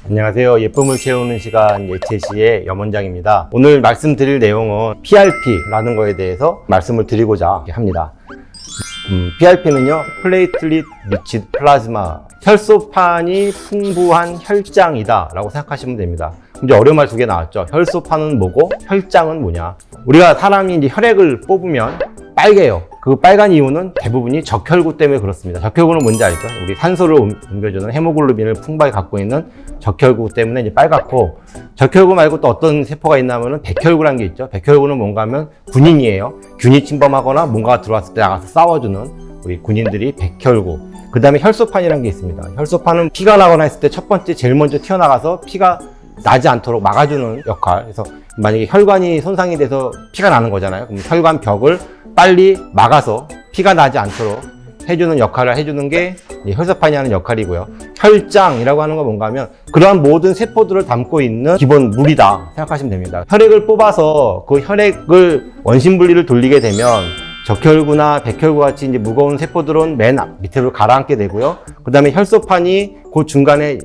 안녕하세요. 예쁨을 채우는 시간 예채시의 염원장입니다. 오늘 말씀드릴 내용은 PRP라는 거에 대해서 말씀을 드리고자 합니다. PRP는요, 플레이틀릿 리치 플라즈마, 혈소판이 풍부한 혈장이다 라고 생각하시면 됩니다. 이제 어려운 말 두 개 나왔죠. 혈소판은 뭐고 혈장은 뭐냐. 우리가 사람이 이제 혈액을 뽑으면 빨개요. 그 빨간 이유는 대부분이 적혈구 때문에 그렇습니다. 적혈구는 뭔지 알죠? 우리 산소를 옮겨주는 헤모글로빈을 풍부하게 갖고 있는 적혈구 때문에 이제 빨갛고, 적혈구 말고 또 어떤 세포가 있냐면은 백혈구라는 게 있죠. 백혈구는 뭔가 하면 군인이에요. 균이 침범하거나 뭔가가 들어왔을 때 나가서 싸워주는 우리 군인들이 백혈구. 그 다음에 혈소판이라는 게 있습니다. 혈소판은 피가 나거나 했을 때 첫 번째 제일 먼저 튀어나가서 피가 나지 않도록 막아주는 역할. 그래서 만약에 혈관이 손상이 돼서 피가 나는 거잖아요. 그럼 혈관 벽을 빨리 막아서 피가 나지 않도록 해주는 역할을 해주는 게 혈소판이 하는 역할이고요. 혈장이라고 하는 건 뭔가 하면 그러한 모든 세포들을 담고 있는 기본 물이다 생각하시면 됩니다. 혈액을 뽑아서 그 혈액을 원심분리를 돌리게 되면 적혈구나 백혈구 같이 이제 무거운 세포들은 맨 밑으로 가라앉게 되고요. 그 다음에 혈소판이 그 중간에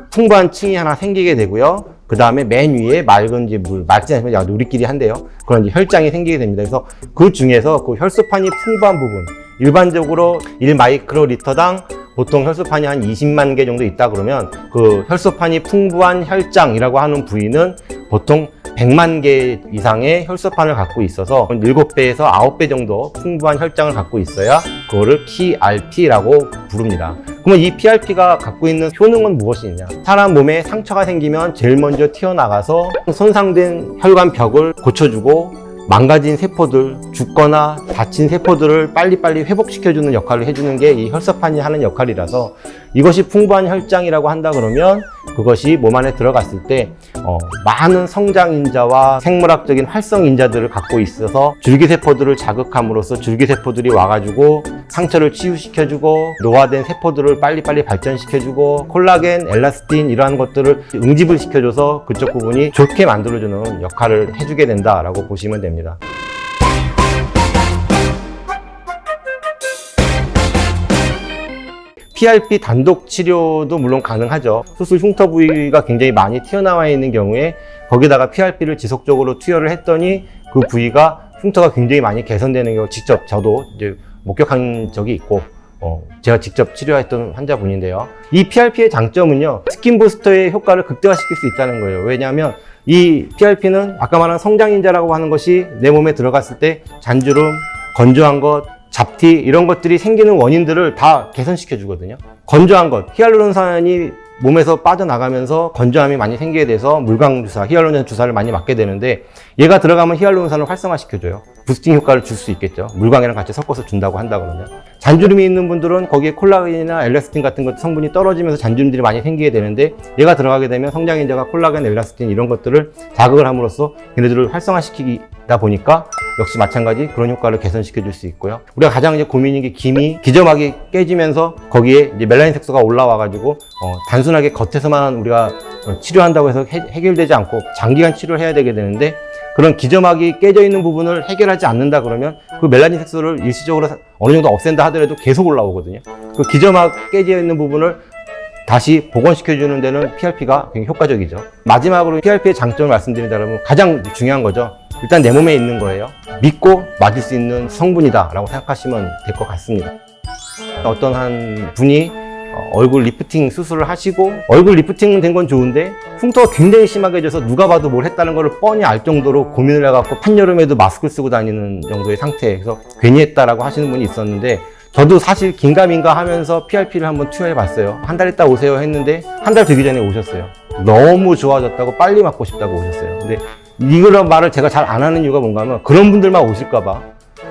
풍부한 층이 하나 생기게 되고요. 그 다음에 맨 위에 맑은 이제 물, 맑지 않으면 우리끼리 한대요. 그런 이제 혈장이 생기게 됩니다. 그래서 그 중에서 그 혈소판이 풍부한 부분, 일반적으로 1마이크로리터당 보통 혈소판이 한 20만 개 정도 있다 그러면 그 혈소판이 풍부한 혈장이라고 하는 부위는 보통 100만 개 이상의 혈소판을 갖고 있어서 7배에서 9배 정도 풍부한 혈장을 갖고 있어야 그거를 PRP라고 부릅니다. 그러면 이 PRP가 갖고 있는 효능은 무엇이냐? 사람 몸에 상처가 생기면 제일 먼저 튀어나가서 손상된 혈관 벽을 고쳐주고 망가진 세포들, 죽거나 다친 세포들을 빨리빨리 회복시켜주는 역할을 해주는 게 이 혈소판이 하는 역할이라서, 이것이 풍부한 혈장이라고 한다 그러면 그것이 몸 안에 들어갔을 때 많은 성장인자와 생물학적인 활성인자들을 갖고 있어서 줄기세포들을 자극함으로써 줄기세포들이 와가지고 상처를 치유시켜주고 노화된 세포들을 빨리빨리 발전시켜주고 콜라겐, 엘라스틴 이러한 것들을 응집을 시켜줘서 그쪽 부분이 좋게 만들어주는 역할을 해주게 된다라고 보시면 됩니다. PRP 단독 치료도 물론 가능하죠. 수술 흉터 부위가 굉장히 많이 튀어나와 있는 경우에 거기다가 PRP를 지속적으로 투여를 했더니 그 부위가 흉터가 굉장히 많이 개선되는 경우 직접 저도 이제 목격한 적이 있고 제가 직접 치료했던 환자분인데요. 이 PRP의 장점은요, 스킨 부스터의 효과를 극대화시킬 수 있다는 거예요. 왜냐하면 이 PRP는 아까 말한 성장인자라고 하는 것이 내 몸에 들어갔을 때 잔주름, 건조한 것, 잡티 이런 것들이 생기는 원인들을 다 개선시켜 주거든요. 건조한 것, 히알루론산이 몸에서 빠져나가면서 건조함이 많이 생기게 돼서 물광 주사, 히알루론산 주사를 많이 맞게 되는데, 얘가 들어가면 히알루론산을 활성화시켜줘요. 부스팅 효과를 줄 수 있겠죠. 물광이랑 같이 섞어서 준다고 한다 그러면. 잔주름이 있는 분들은 거기에 콜라겐이나 엘라스틴 같은 것 성분이 떨어지면서 잔주름들이 많이 생기게 되는데, 얘가 들어가게 되면 성장인자가 콜라겐, 엘라스틴 이런 것들을 자극을 함으로써 얘네들을 활성화시키다 보니까 역시 마찬가지 그런 효과를 개선시켜 줄 수 있고요. 우리가 가장 이제 고민인 게 기점막이 깨지면서 거기에 이제 멜라닌 색소가 올라와가지고 단순하게 겉에서만 우리가 치료한다고 해서 해결되지 않고 장기간 치료를 해야 되게 되는데, 그런 기점막이 깨져 있는 부분을 해결하지 않는다 그러면 그 멜라닌 색소를 일시적으로 어느 정도 없앤다 하더라도 계속 올라오거든요. 그 기점막 깨져 있는 부분을 다시 복원시켜주는 데는 PRP가 굉장히 효과적이죠. 마지막으로 PRP의 장점을 말씀드린다면 가장 중요한 거죠. 일단 내 몸에 있는 거예요. 믿고 맞을 수 있는 성분이다 라고 생각하시면 될 것 같습니다. 어떤 한 분이 얼굴 리프팅 수술을 하시고, 얼굴 리프팅 된 건 좋은데 흉터가 굉장히 심하게 져서 누가 봐도 뭘 했다는 걸 뻔히 알 정도로 고민을 해갖고 한여름에도 마스크를 쓰고 다니는 정도의 상태에서 괜히 했다라고 하시는 분이 있었는데, 저도 사실 긴가민가 하면서 PRP를 한번 투여해 봤어요. 한 달 있다 오세요 했는데 한 달 되기 전에 오셨어요. 너무 좋아졌다고 빨리 맞고 싶다고 오셨어요. 근데 이런 말을 제가 잘 안 하는 이유가 뭔가 하면 그런 분들만 오실까봐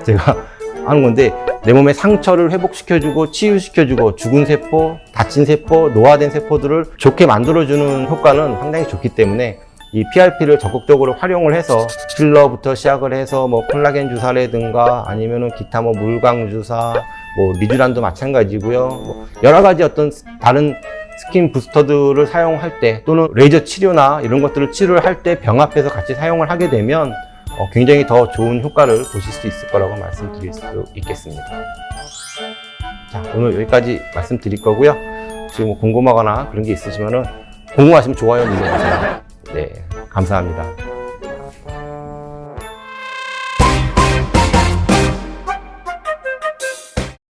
제가 하는 건데, 내 몸의 상처를 회복시켜주고 치유시켜주고 죽은 세포, 다친 세포, 노화된 세포들을 좋게 만들어주는 효과는 상당히 좋기 때문에 이 PRP를 적극적으로 활용을 해서 필러부터 시작을 해서 뭐 콜라겐 주사라든가 아니면은 기타 뭐 물광 주사, 뭐 리쥬란도 마찬가지고요. 뭐 여러 가지 어떤 다른 스킨 부스터들을 사용할 때, 또는 레이저 치료나 이런 것들을 치료를 할 때 병합해서 같이 사용을 하게 되면 굉장히 더 좋은 효과를 보실 수 있을 거라고 말씀드릴 수 있겠습니다. 자, 오늘 여기까지 말씀드릴 거고요. 혹시 뭐 궁금하거나 그런 게 있으시면은 궁금하시면 좋아요 눌러주세요. 네, 감사합니다.